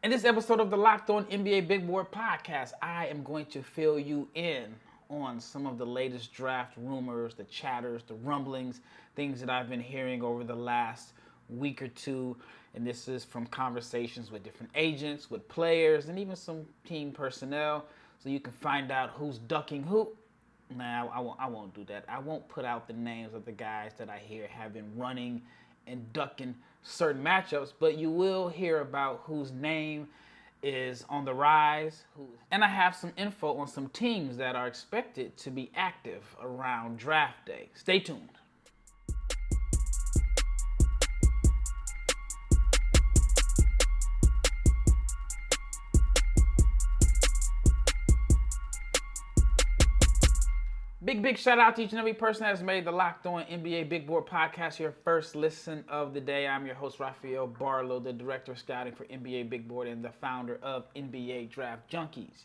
In this episode of the Locked On NBA Big Board podcast, I am going to fill you in on some of the latest draft rumors, the chatters, the rumblings, things that I've been hearing over the last week or two. And this is from conversations with different agents, with players, and even some team personnel. So you can find out who's ducking who. Nah, I won't do that. I won't put out the names of the guys that I hear have been running and ducking certain matchups, but you will hear about whose name is on the rise. And I have some info on some teams that are expected to be active around draft day. Stay tuned. Big shout out to each and every person that has made the Locked On NBA Big Board podcast your first listen of the day. I'm your host, Rafael Barlow, the director of scouting for NBA Big Board and the founder of NBA Draft Junkies.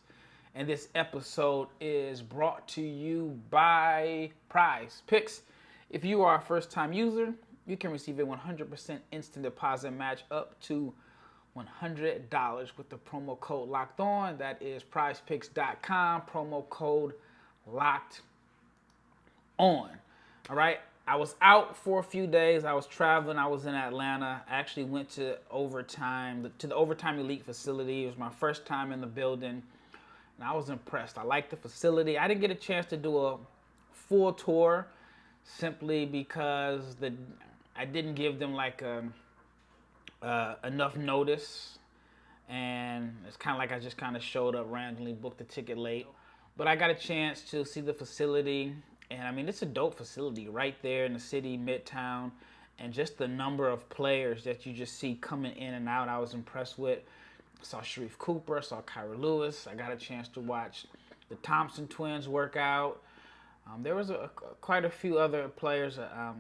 And this episode is brought to you by PrizePicks. If you are a first-time user, you can receive a 100% instant deposit match up to $100 with the promo code Locked On. That is PrizePicks.com, promo code Locked On. All right. I was out for a few days. I was traveling. I was in Atlanta. I actually went to the Overtime Elite facility. It was my first time in the building, and I was impressed. I liked the facility. I didn't get a chance to do a full tour simply because I didn't give them like enough notice, and it's kind of like I just kind of showed up randomly, booked the ticket late. But I got a chance to see the facility. And I mean, it's a dope facility right there in the city, Midtown, and just the number of players that you just see coming in and out, I was impressed with. I saw Sharif Cooper, I saw Kyra Lewis. I got a chance to watch the Thompson twins work out. There was quite a few other players. I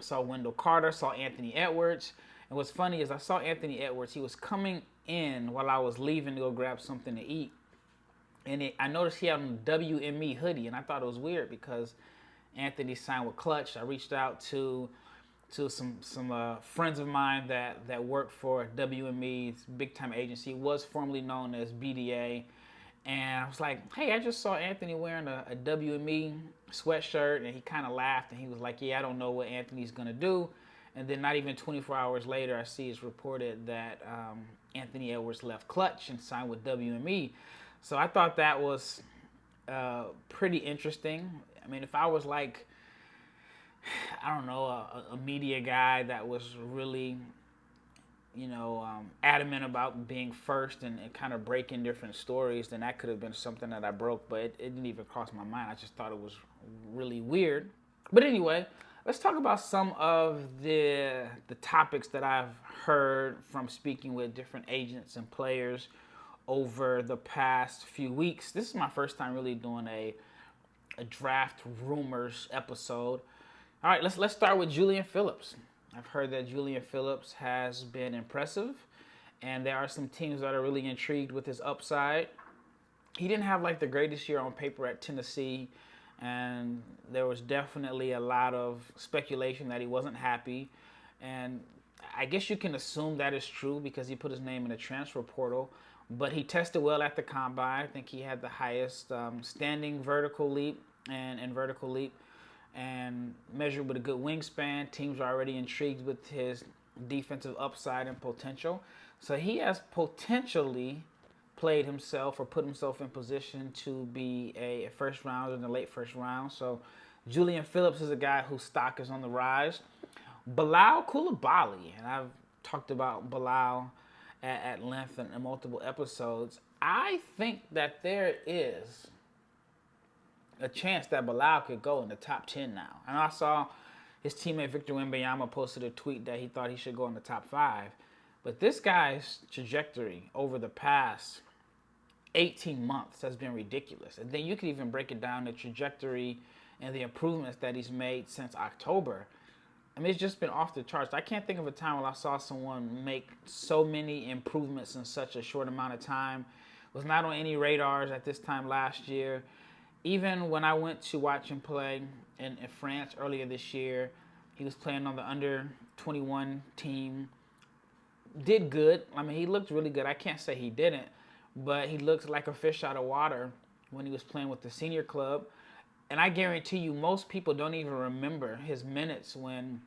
saw Wendell Carter, saw Anthony Edwards. And what's funny is I saw Anthony Edwards. He was coming in while I was leaving to go grab something to eat. And I noticed he had a WME hoodie, and I thought it was weird because Anthony signed with Clutch. I reached out to some friends of mine that work for WME's big-time agency. It was formerly known as BDA. And I was like, hey, I just saw Anthony wearing a WME sweatshirt, and he kind of laughed, and he was like, yeah, I don't know what Anthony's going to do. And then not even 24 hours later, I see it's reported that Anthony Edwards left Clutch and signed with WME. So I thought that was pretty interesting. I mean, if I was like, I don't know, a media guy that was really, adamant about being first and kind of breaking different stories, then that could have been something that I broke, but it didn't even cross my mind. I just thought it was really weird. But anyway, let's talk about some of the topics that I've heard from speaking with different agents and players over the past few weeks. This is my first time really doing a draft rumors episode. All right, let's start with Julian Phillips. I've heard that Julian Phillips has been impressive, and there are some teams that are really intrigued with his upside. He didn't have like the greatest year on paper at Tennessee, and there was definitely a lot of speculation that he wasn't happy. And I guess you can assume that is true because he put his name in the transfer portal. But he tested well at the combine. I think he had the highest standing vertical leap and vertical leap, and measured with a good wingspan. Teams are already intrigued with his defensive upside and potential. So he has potentially played himself or put himself in position to be a first rounder in the late first round. So Julian Phillips is a guy whose stock is on the rise. Bilal Coulibaly, and I've talked about Bilal at length in multiple episodes. I think that there is a chance that Bilal could go in the top 10 now. And I saw his teammate Victor Wembanyama posted a tweet that he thought he should go in the top 5. But this guy's trajectory over the past 18 months has been ridiculous. And then you could even break it down, the trajectory and the improvements that he's made since October. I mean, it's just been off the charts. I can't think of a time when I saw someone make so many improvements in such a short amount of time. Was not on any radars at this time last year. Even when I went to watch him play in France earlier this year, he was playing on the under 21 team. did good. I mean, he looked really good. I can't say he didn't, but he looked like a fish out of water when he was playing with the senior club. And I guarantee you, most people don't even remember his minutes when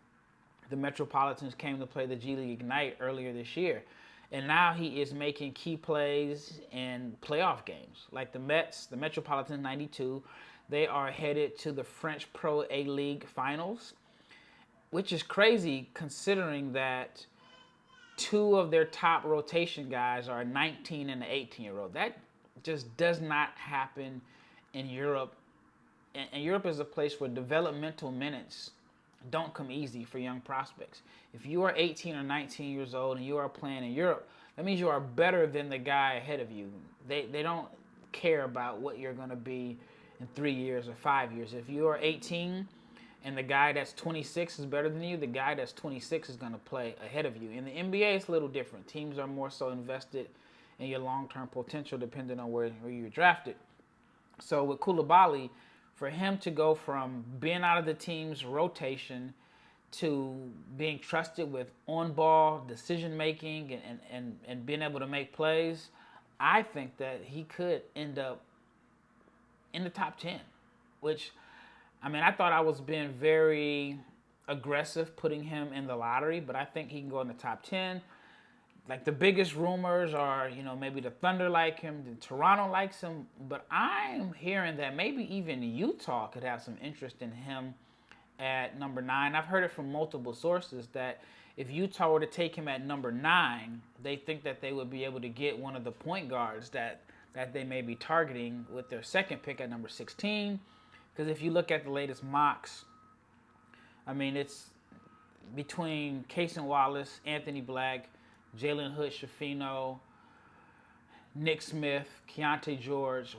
the Metropolitans came to play the G League Ignite earlier this year. And now he is making key plays in playoff games. Like the Mets, the Metropolitans 92, they are headed to the French Pro A-League finals, which is crazy considering that two of their top rotation guys are a 19 and an 18-year-old. That just does not happen in Europe. And Europe is a place where developmental minutes don't come easy for young prospects. If you are 18 or 19 years old and you are playing in Europe, that means you are better than the guy ahead of you. They don't care about what you're going to be in 3 years or 5 years. If you are 18 and the guy that's 26 is better than you, the guy that's 26 is going to play ahead of you. In the NBA, it's a little different. Teams are more so invested in your long-term potential depending on where you're drafted. So with Coulibaly, for him to go from being out of the team's rotation to being trusted with on-ball decision-making and being able to make plays, I think that he could end up in the top 10, which, I mean, I thought I was being very aggressive putting him in the lottery, but I think he can go in the top 10. Like, the biggest rumors are, maybe the Thunder like him, the Toronto likes him, but I'm hearing that maybe even Utah could have some interest in him at number 9. I've heard it from multiple sources that if Utah were to take him at number 9, they think that they would be able to get one of the point guards that they may be targeting with their second pick at number 16. Because if you look at the latest mocks, I mean, it's between Cason Wallace, Anthony Black, Jalen Hood-Schifino, Nick Smith, Keontae George.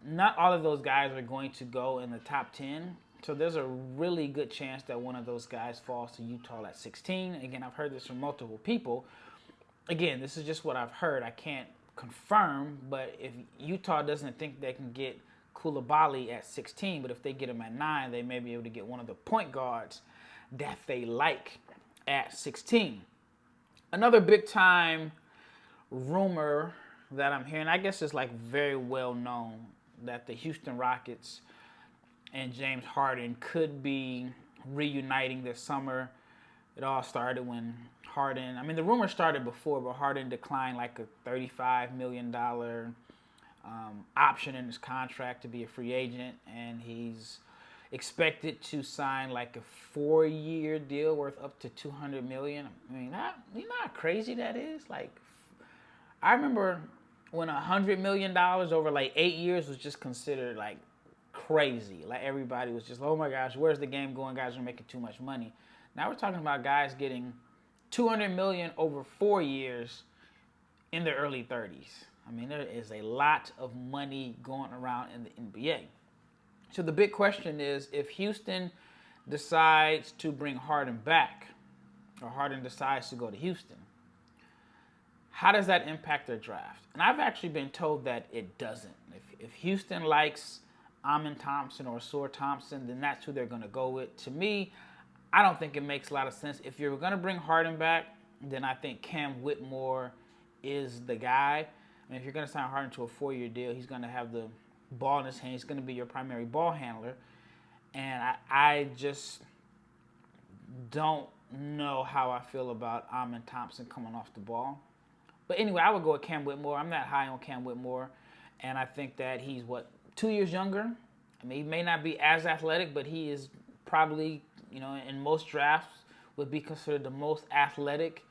Not all of those guys are going to go in the top 10. So there's a really good chance that one of those guys falls to Utah at 16. Again, I've heard this from multiple people. Again, this is just what I've heard. I can't confirm, but if Utah doesn't think they can get Coulibaly at 16, but if they get him at 9, they may be able to get one of the point guards that they like at 16. Another big-time rumor that I'm hearing, I guess it's like very well known, that the Houston Rockets and James Harden could be reuniting this summer. It all started when Harden, I mean, the rumor started before, but Harden declined like a $35 million option in his contract to be a free agent, and he's expected to sign like a 4-year deal worth up to $200 million. I mean, you know how crazy that is? Like, I remember when $100 million over like 8 years was just considered like crazy. Like, everybody was just, oh my gosh, where's the game going? Guys are making too much money. Now we're talking about guys getting $200 million over 4 years in their early 30s. I mean, there is a lot of money going around in the NBA. So the big question is, if Houston decides to bring Harden back, or Harden decides to go to Houston, how does that impact their draft? And I've actually been told that it doesn't. If Houston likes Amen Thompson or Soar Thompson, then that's who they're going to go with. To me, I don't think it makes a lot of sense. If you're going to bring Harden back, then I think Cam Whitmore is the guy. I mean, if you're going to sign Harden to a 4-year deal, he's going to have the ball in his hand. He's going to be your primary ball handler. And I just don't know how I feel about Amen Thompson coming off the ball. But anyway, I would go with Cam Whitmore. I'm not high on Cam Whitmore. And I think that he's, 2 years younger? I mean, he may not be as athletic, but he is probably, in most drafts would be considered the most athletic.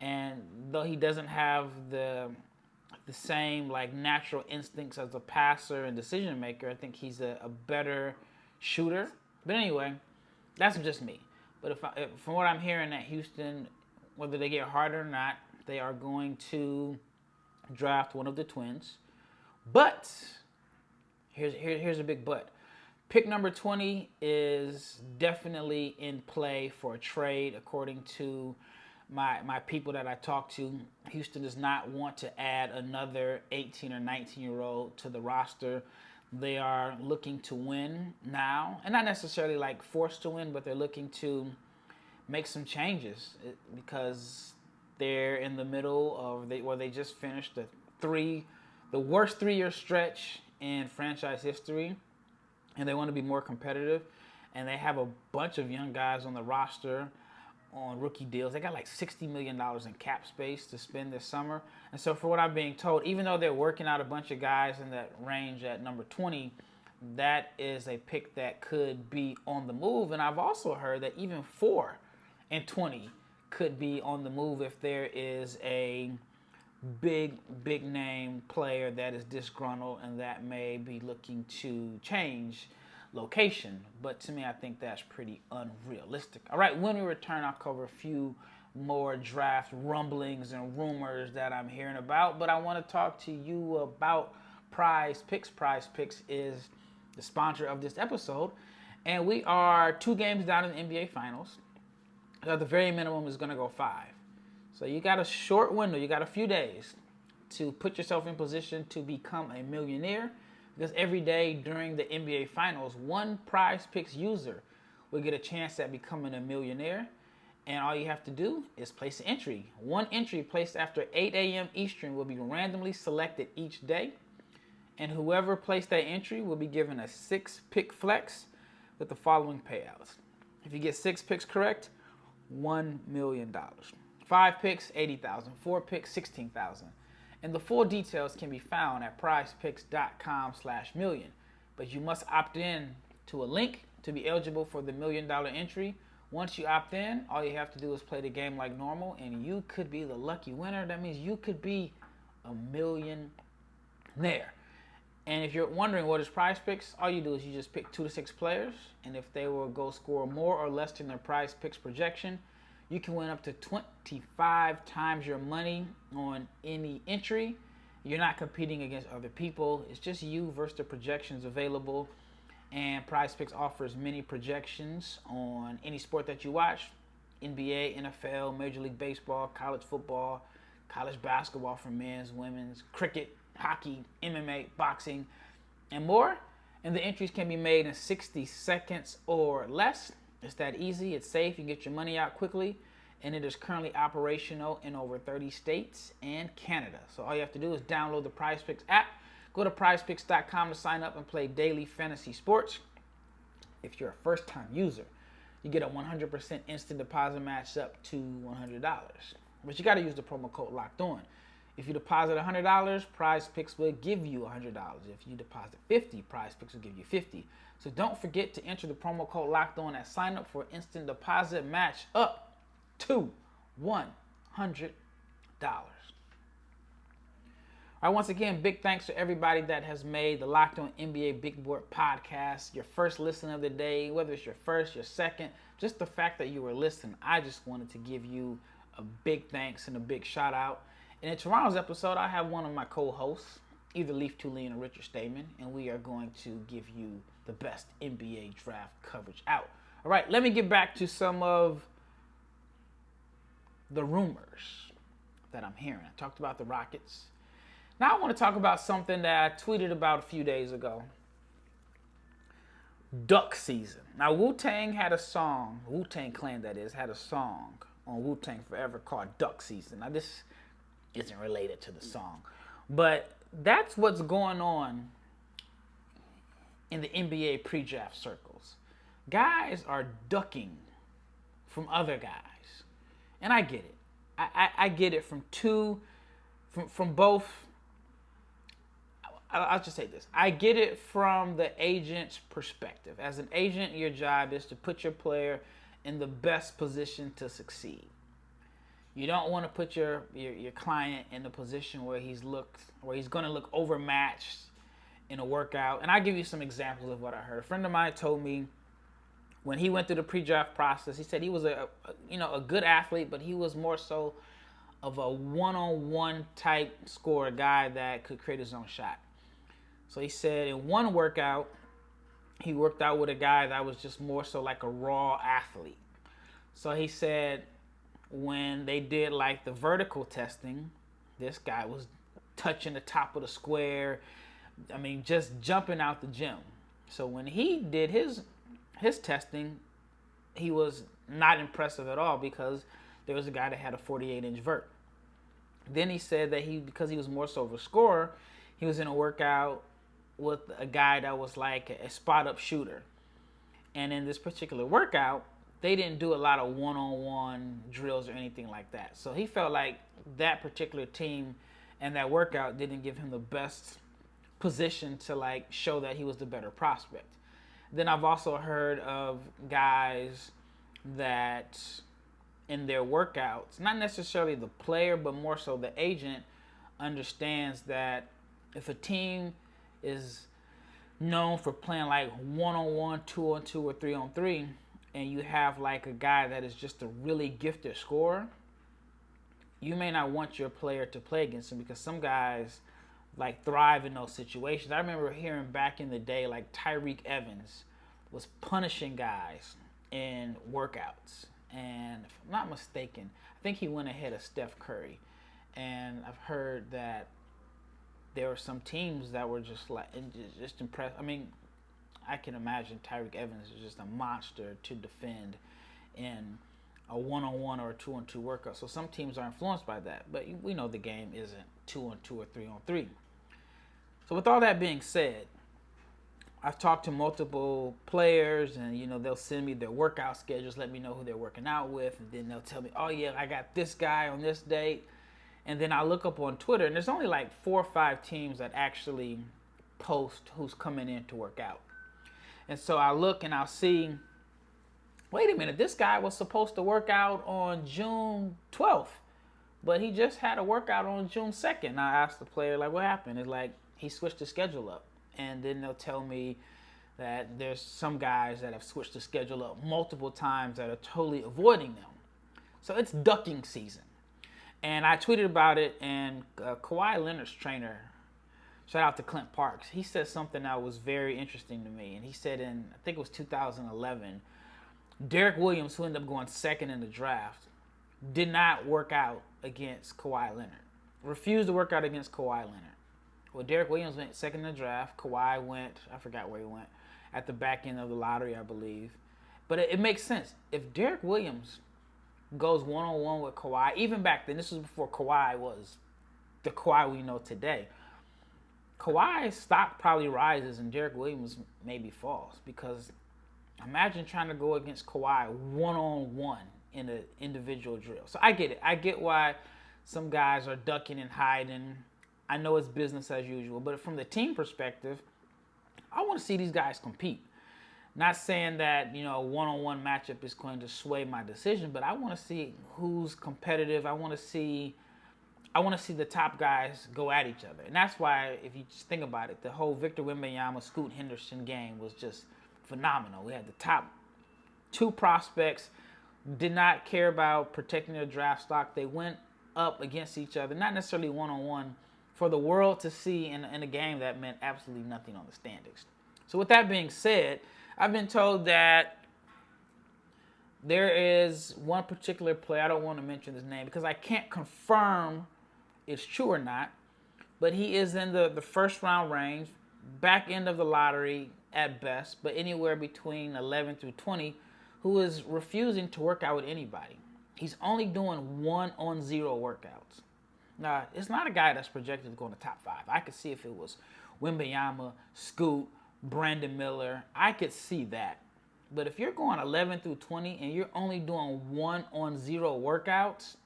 And though he doesn't have the same like natural instincts as a passer and decision maker, I think he's a better shooter. But anyway, that's just me. But from what I'm hearing at Houston, whether they get Harden or not, they are going to draft one of the twins. But here's a big but. Pick number 20 is definitely in play for a trade, according to my people that I talked to. Houston does not want to add another 18 or 19-year-old to the roster. They are looking to win now, and not necessarily like forced to win, but they're looking to make some changes because They're in the middle of where they just finished the worst 3-year stretch in franchise history, and they want to be more competitive. And they have a bunch of young guys on the roster on rookie deals. They got like $60 million in cap space to spend this summer. And so for what I'm being told, even though they're working out a bunch of guys in that range at number 20, that is a pick that could be on the move. And I've also heard that even 4 and 20 could be on the move if there is a big name player that is disgruntled and that may be looking to change location. But to me, I think that's pretty unrealistic. All right, when we return, I'll cover a few more draft rumblings and rumors that I'm hearing about. But I want to talk to you about PrizePicks. PrizePicks is the sponsor of this episode, and we are 2 games down in the NBA Finals. So the very minimum is going to go 5. So you got a short window, you got a few days to put yourself in position to become a millionaire, because every day during the NBA Finals, one PrizePicks user will get a chance at becoming a millionaire. And all you have to do is place an entry. One entry placed after 8 a.m. Eastern will be randomly selected each day. And whoever placed that entry will be given a 6-pick flex with the following payouts. If you get 6 picks correct, $1 million. 5 picks, $80,000. 4 picks, $16,000. And the full details can be found at prizepicks.com/million. But you must opt in to a link to be eligible for the $1 million entry. Once you opt in, all you have to do is play the game like normal, and you could be the lucky winner. That means you could be a millionaire. And if you're wondering what is PrizePicks, all you do is you just pick 2 to 6 players, and if they will go score more or less than their PrizePicks projection, you can win up to 25 times your money on any entry. You're not competing against other people. It's just you versus the projections available. And PrizePicks offers many projections on any sport that you watch: NBA, NFL, Major League Baseball, college football, college basketball for men's, women's, cricket, hockey, MMA, boxing, and more. And the entries can be made in 60 seconds or less. It's that easy. It's safe. You get your money out quickly. And it is currently operational in over 30 states and Canada. So all you have to do is download the PrizePicks app. Go to prizepicks.com to sign up and play daily fantasy sports. If you're a first-time user, you get a 100% instant deposit match up to $100. But you got to use the promo code LOCKEDON. If you deposit $100, PrizePicks will give you $100. If you deposit $50, PrizePicks will give you $50. So don't forget to enter the promo code LOCKEDON at sign up for instant deposit match up to $100. All right, once again, big thanks to everybody that has made the Locked On NBA Big Board podcast your first listen of the day, whether it's your first, your second, just the fact that you were listening. I just wanted to give you a big thanks and a big shout out. And in tomorrow's episode, I have one of my co-hosts, either Leaf Julian or Richard Stamen, and we are going to give you the best NBA draft coverage out. All right, let me get back to some of the rumors that I'm hearing. I talked about the Rockets. Now I want to talk about something that I tweeted about a few days ago. Duck season. Now Wu-Tang had a song, Wu-Tang Clan that is, had a song on Wu-Tang Forever called Duck Season. Now this isn't related to the song, but that's what's going on in the NBA pre-draft circles. Guys are ducking from other guys. And I get it. I get it from both. I'll just say this. I get it from the agent's perspective. As an agent, your job is to put your player in the best position to succeed. You don't want to put your client in a position where he's going to look overmatched in a workout. And I'll give you some examples of what I heard. A friend of mine told me when he went through the pre-draft process, he said he was a good athlete, but he was more so of a one-on-one type scorer, guy that could create his own shot. So he said in one workout, he worked out with a guy that was just more so like a raw athlete. So he said when they did like the vertical testing, this guy was touching the top of the square. I mean, just jumping out the gym. So when he did his testing, he was not impressive at all because there was a guy that had a 48-inch vert. Then he said that because he was more so of a scorer, he was in a workout with a guy that was like a spot up shooter. And in this particular workout, they didn't do a lot of one-on-one drills or anything like that. So he felt like that particular team and that workout didn't give him the best position to like show that he was the better prospect. Then I've also heard of guys that in their workouts, not necessarily the player, but more so the agent understands that if a team is known for playing like one-on-one, two-on-two, or three-on-three, and you have like a guy that is just a really gifted scorer, you may not want your player to play against him because some guys like thrive in those situations. I remember hearing back in the day like Tyreek Evans was punishing guys in workouts. And if I'm not mistaken, I think he went ahead of Steph Curry. And I've heard that there were some teams that were just like just impressed. I mean, I can imagine Tyreek Evans is just a monster to defend in a one-on-one or a two-on-two workout. So some teams are influenced by that. But we know the game isn't two-on-two or three-on-three. So with all that being said, I've talked to multiple players, and they'll send me their workout schedules, let me know who they're working out with, and then they'll tell me, oh yeah, I got this guy on this date. And then I look up on Twitter, and there's only like 4 or 5 teams that actually post who's coming in to work out. And so I look and I'll see, wait a minute, this guy was supposed to work out on June 12th, but he just had a workout on June 2nd. I asked the player, like, what happened? It's like, he switched the schedule up. And then they'll tell me that there's some guys that have switched the schedule up multiple times that are totally avoiding them. So it's ducking season. And I tweeted about it, and Kawhi Leonard's trainer, shout out to Clint Parks, he said something that was very interesting to me. And he said I think it was 2011, Derek Williams, who ended up going second in the draft, did not work out against Kawhi Leonard. Refused to work out against Kawhi Leonard. Well, Derek Williams went second in the draft. Kawhi went, I forgot where he went, at the back end of the lottery, I believe. But it makes sense. If Derek Williams goes one-on-one with Kawhi, even back then, this was before Kawhi was the Kawhi we know today, Kawhi's stock probably rises and Derek Williams maybe falls, because imagine trying to go against Kawhi one-on-one in an individual drill. So I get it. I get why some guys are ducking and hiding. I know it's business as usual, but from the team perspective, I want to see these guys compete. Not saying that, a one-on-one matchup is going to sway my decision, but I want to see who's competitive. I want to see the top guys go at each other. And that's why, if you just think about it, the whole Victor Wembanyama, Scoot Henderson game was just phenomenal. We had the top 2 prospects, did not care about protecting their draft stock. They went up against each other, not necessarily one-on-one, for the world to see in a game that meant absolutely nothing on the standings. So with that being said, I've been told that there is one particular player, I don't want to mention his name because I can't confirm it's true or not, but he is in the first round range, back end of the lottery at best, but anywhere between 11 through 20, who is refusing to work out with anybody. He's only doing 1-0 workouts. Now, it's not a guy that's projected to go in the top 5. I could see if it was Wembanyama, Scoot, Brandon Miller. I could see that. But if you're going 11 through 20 and you're only doing 1-0 workouts,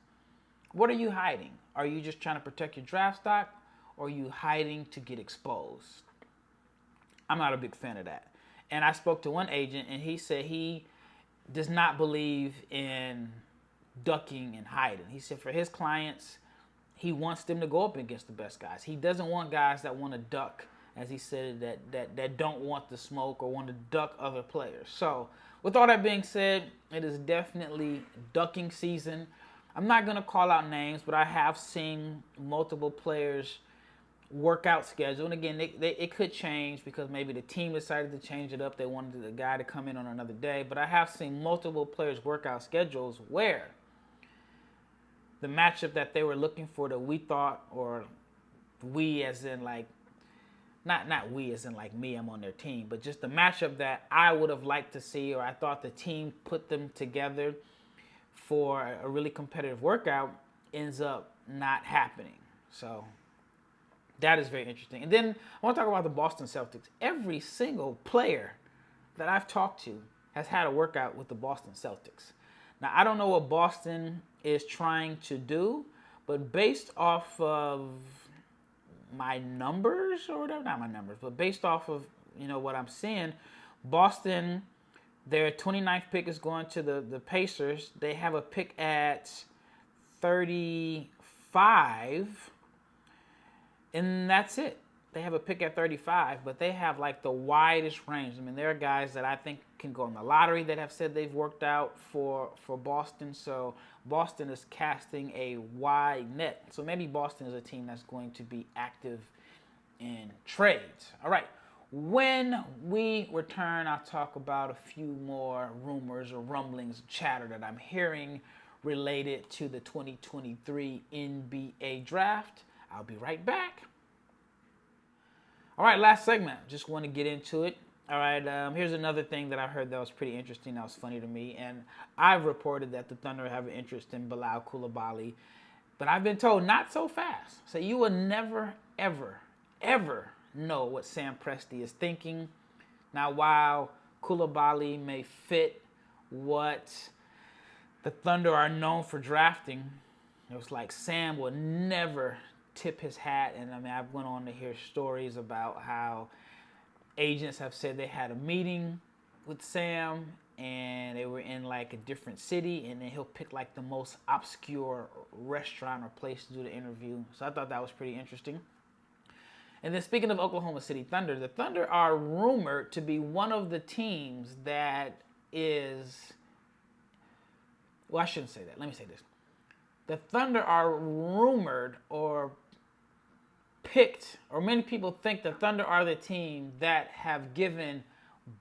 what are you hiding? Are you just trying to protect your draft stock, or are you hiding to get exposed? I'm not a big fan of that. And I spoke to one agent, and he said he does not believe in ducking and hiding. He said for his clients, he wants them to go up against the best guys. He doesn't want guys that want to duck, as he said, that don't want the smoke or want to duck other players. So with all that being said, it is definitely ducking season. I'm not going to call out names, but I have seen multiple players' workout schedule. And again, it could change because maybe the team decided to change it up. They wanted the guy to come in on another day. But I have seen multiple players' workout schedules where the matchup that they were looking for, that we thought, or we as in like, not we as in like me, I'm on their team, but just the matchup that I would have liked to see, or I thought the team put them together for a really competitive workout, ends up not happening. So that is very interesting. And then I want to talk about the Boston Celtics. Every single player that I've talked to has had a workout with the Boston Celtics. Now, I don't know what Boston is trying to do, but based off of my numbers or whatever, not my numbers, but based off of, what I'm seeing, Boston, their 29th pick is going to the Pacers. They have a pick at 35, and that's it. They have a pick at 35, but they have like the widest range. I mean, there are guys that I think can go in the lottery that have said they've worked out for Boston. So Boston is casting a wide net. So maybe Boston is a team that's going to be active in trades. All right. When we return, I'll talk about a few more rumors or rumblings, chatter that I'm hearing related to the 2023 NBA draft. I'll be right back. All right, last segment. Just want to get into it. All right, here's another thing that I heard that was pretty interesting, that was funny to me. And I've reported that the Thunder have an interest in Bilal Coulibaly. But I've been told not so fast. So you will never, ever, ever know what Sam Presti is thinking. Now, while Coulibaly may fit what the Thunder are known for drafting, it was like Sam will never tip his hat. And I mean, I've went on to hear stories about how agents have said they had a meeting with Sam and they were in like a different city, and then he'll pick like the most obscure restaurant or place to do the interview. So I thought that was pretty interesting. And then speaking of Oklahoma City Thunder, the Thunder are rumored to be one of the teams that is, well, I shouldn't say that. Let me say this. The Thunder are rumored or picked, or many people think the Thunder are the team that have given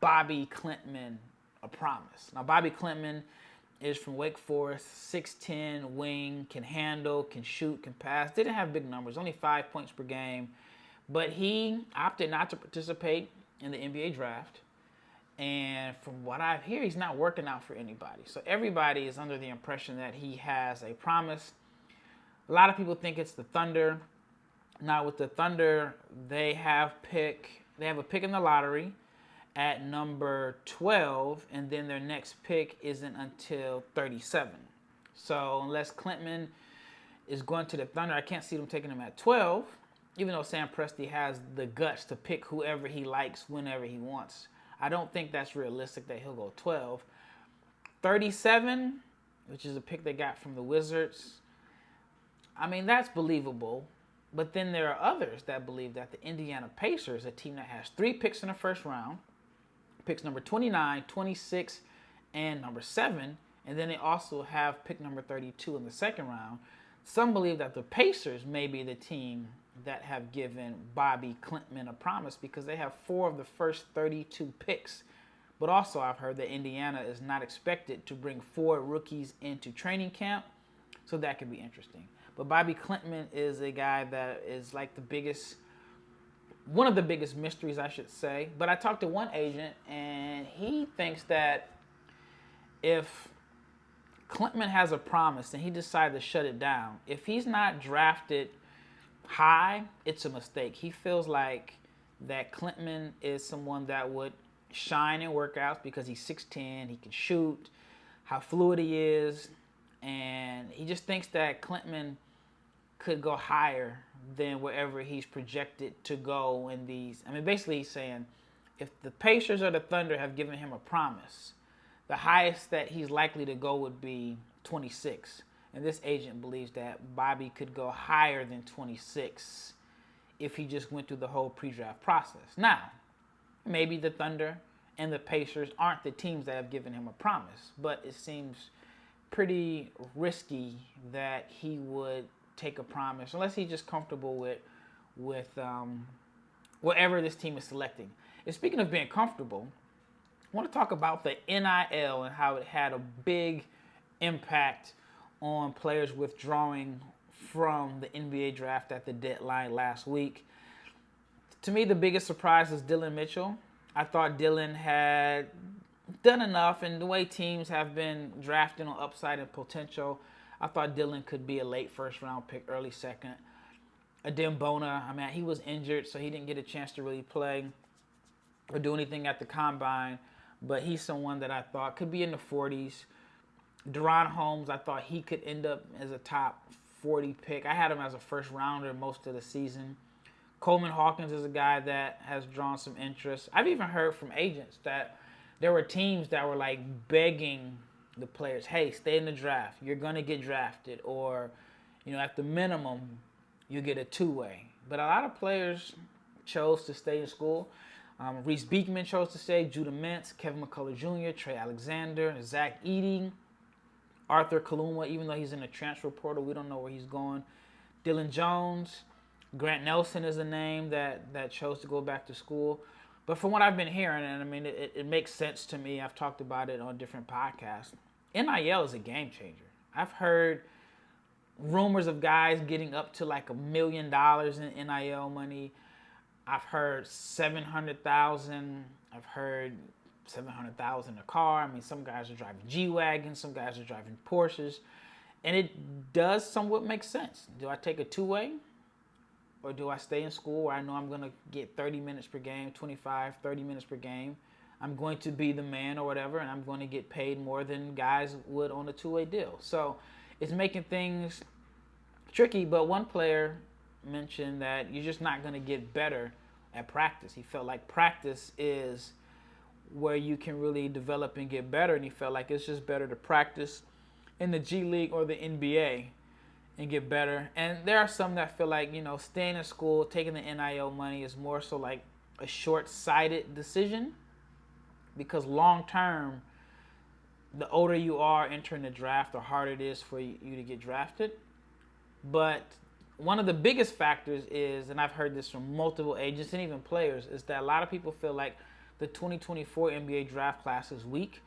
Bobi Klintman a promise. Now, Bobi Klintman is from Wake Forest, 6'10", wing, can handle, can shoot, can pass. Didn't have big numbers, only 5 points per game. But he opted not to participate in the NBA draft. And from what I hear, he's not working out for anybody. So everybody is under the impression that he has a promise. A lot of people think it's the Thunder. Now with the Thunder, they have a pick in the lottery at number 12, and then their next pick isn't until 37. So unless Klintman is going to the Thunder, I can't see them taking him at 12, even though Sam Presti has the guts to pick whoever he likes whenever he wants. I don't think that's realistic that he'll go 12. 37, which is a pick they got from the Wizards, I mean, that's believable. But then there are others that believe that the Indiana Pacers, a team that has 3 picks in the first round, picks number 29, 26, and number 7, and then they also have pick number 32 in the second round. Some believe that the Pacers may be the team that have given Bobi Klintman a promise because they have 4 of the first 32 picks. But also I've heard that Indiana is not expected to bring 4 rookies into training camp, so that could be interesting. But Bobi Klintman is a guy that is like one of the biggest mysteries, I should say. But I talked to one agent, and he thinks that if Klintman has a promise and he decided to shut it down, if he's not drafted high, it's a mistake. He feels like that Klintman is someone that would shine in workouts because he's 6'10", he can shoot, how fluid he is, and he just thinks that Klintman could go higher than wherever he's projected to go in these. I mean, basically he's saying if the Pacers or the Thunder have given him a promise, the highest that he's likely to go would be 26. And this agent believes that Bobi could go higher than 26 if he just went through the whole pre-draft process. Now, maybe the Thunder and the Pacers aren't the teams that have given him a promise, but it seems pretty risky that he would take a promise unless he's just comfortable with whatever this team is selecting. And speaking of being comfortable, I want to talk about the NIL and how it had a big impact on players withdrawing from the NBA draft at the deadline last week. To me, the biggest surprise is Dillon Mitchell. I thought Dillon had done enough, and the way teams have been drafting on upside and potential, I thought Dylan could be a late first-round pick, early second. Adembona, I mean, he was injured, so he didn't get a chance to really play or do anything at the combine. But he's someone that I thought could be in the 40s. Deron Holmes, I thought he could end up as a top 40 pick. I had him as a first-rounder most of the season. Coleman Hawkins is a guy that has drawn some interest. I've even heard from agents that there were teams that were like begging the players, hey, stay in the draft. You're going to get drafted. Or, at the minimum, you get a two-way. But a lot of players chose to stay in school. Reese Beekman chose to stay. Judah Mintz, Kevin McCullough Jr., Trey Alexander, Zach Edey, Arthur Kaluma, even though he's in the transfer portal, we don't know where he's going. Dylan Jones, Grant Nelson is a name that chose to go back to school. But from what I've been hearing, and I mean, it makes sense to me. I've talked about it on different podcasts. NIL is a game changer. I've heard rumors of guys getting up to like $1 million in NIL money. I've heard 700,000. I've heard 700,000 a car. I mean, some guys are driving G-Wagons. Some guys are driving Porsches. And it does somewhat make sense. Do I take a two-way? Or do I stay in school where I know I'm going to get 30 minutes per game, 25, 30 minutes per game? I'm going to be the man or whatever, and I'm going to get paid more than guys would on a two-way deal. So it's making things tricky, but one player mentioned that you're just not going to get better at practice. He felt like practice is where you can really develop and get better, and he felt like it's just better to practice in the G League or the NBA and get better. And there are some that feel like, staying in school, taking the NIL money is more so like a short-sighted decision, because long-term, the older you are entering the draft, the harder it is for you to get drafted. But one of the biggest factors is, and I've heard this from multiple agents and even players, is that a lot of people feel like the 2024 NBA draft class is weak.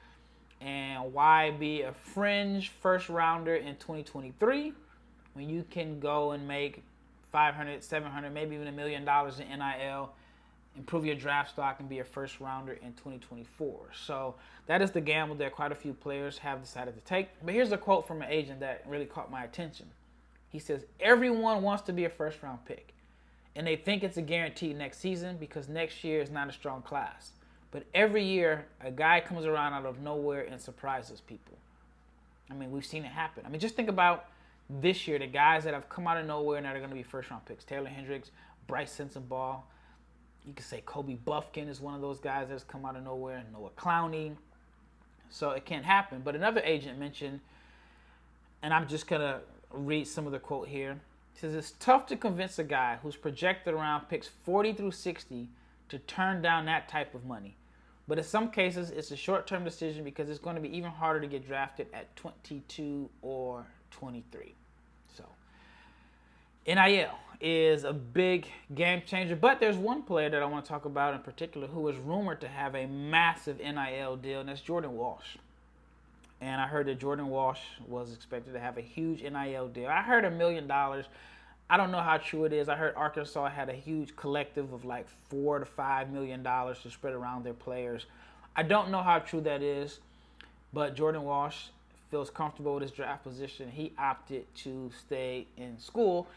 And why be a fringe first-rounder in 2023 when you can go and make $500, $700, maybe even $1 million in NIL, improve your draft stock, and be a first-rounder in 2024. So that is the gamble that quite a few players have decided to take. But here's a quote from an agent that really caught my attention. He says, everyone wants to be a first-round pick, and they think it's a guarantee next season because next year is not a strong class. But every year, a guy comes around out of nowhere and surprises people. I mean, we've seen it happen. I mean, just think about this year, the guys that have come out of nowhere and that are going to be first-round picks. Taylor Hendricks, Bryce Sensabaugh. You could say Kobe Buffkin is one of those guys that's come out of nowhere. Noah Clowney. So it can happen. But another agent mentioned, and I'm just going to read some of the quote here. He says, it's tough to convince a guy who's projected around picks 40 through 60 to turn down that type of money. But in some cases, it's a short-term decision because it's going to be even harder to get drafted at 22 or 23. So, NIL is a big game changer. But there's one player that I want to talk about in particular who is rumored to have a massive NIL deal, and that's Jordan Walsh. And I heard that Jordan Walsh was expected to have a huge NIL deal. I heard $1 million. I don't know how true it is. I heard Arkansas had a huge collective of like $4 to $5 million to spread around their players. I don't know how true that is, but Jordan Walsh feels comfortable with his draft position. He opted to stay in school.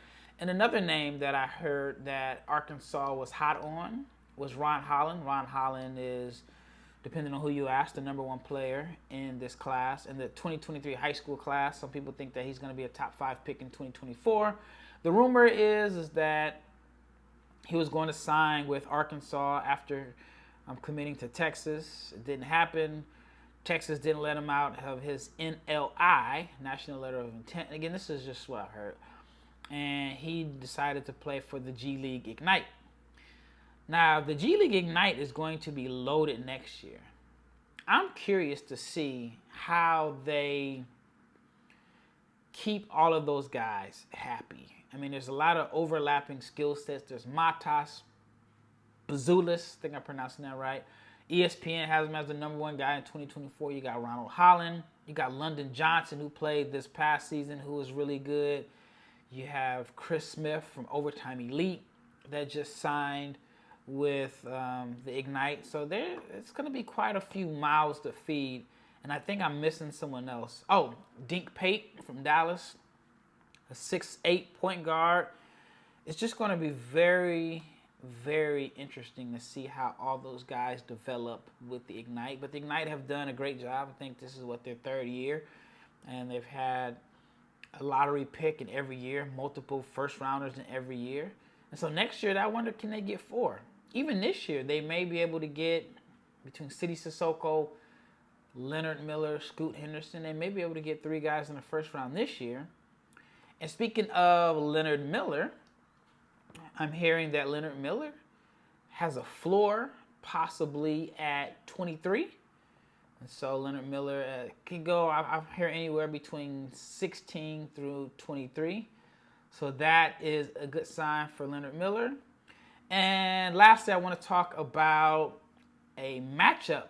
And another name that I heard that Arkansas was hot on was Ron Holland. Ron Holland is, depending on who you ask, the number one player in this class. In the 2023 high school class, some people think that he's going to be a top 5 pick in 2024. The rumor is that he was going to sign with Arkansas after committing to Texas. It didn't happen. Texas didn't let him out of his NLI, National Letter of Intent. Again, this is just what I heard. And he decided to play for the G League Ignite. Now, the G League Ignite is going to be loaded next year. I'm curious to see how they keep all of those guys happy. I mean, there's a lot of overlapping skill sets. There's Matas Bazoulis, I think I'm pronouncing that right. ESPN has him as the number one guy in 2024. You got Ronald Holland. You got London Johnson, who played this past season, who was really good. You have Chris Smith from Overtime Elite that just signed with the Ignite. So it's going to be quite a few mouths to feed And I think I'm missing someone else. Oh, Dink Pate from Dallas, a 6'8" point guard. It's just going to be very, very interesting to see how all those guys develop with the Ignite. But the Ignite have done a great job. I think this is their third year. And they've had a lottery pick in every year, multiple first rounders in every year. And so next year, I wonder, can they get 4? Even this year, they may be able to get between City Sissoko, Leonard Miller, Scoot Henderson. They may be able to get 3 guys in the first round this year. And speaking of Leonard Miller, I'm hearing that Leonard Miller has a floor possibly at 23. And so Leonard Miller can go, I hear anywhere between 16 through 23. So that is a good sign for Leonard Miller. And lastly, I want to talk about a matchup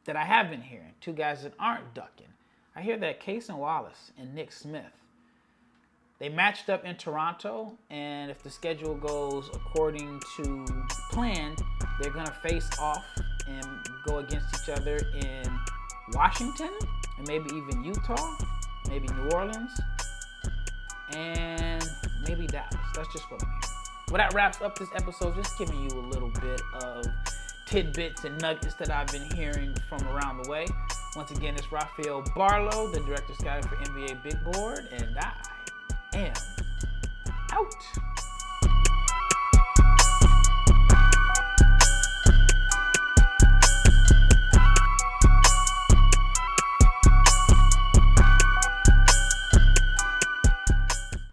that I have been hearing. 2 guys that aren't ducking. I hear that Cason Wallace and Nick Smith, they matched up in Toronto, and if the schedule goes according to plan, they're going to face off and go against each other in Washington, and maybe even Utah, maybe New Orleans, and maybe Dallas. That's just what I'm hearing. Well, that wraps up this episode, just giving you a little bit of tidbits and nuggets that I've been hearing from around the way. Once again, it's Rafael Barlow, the Director Scouting for NBA Big Board, and I am out.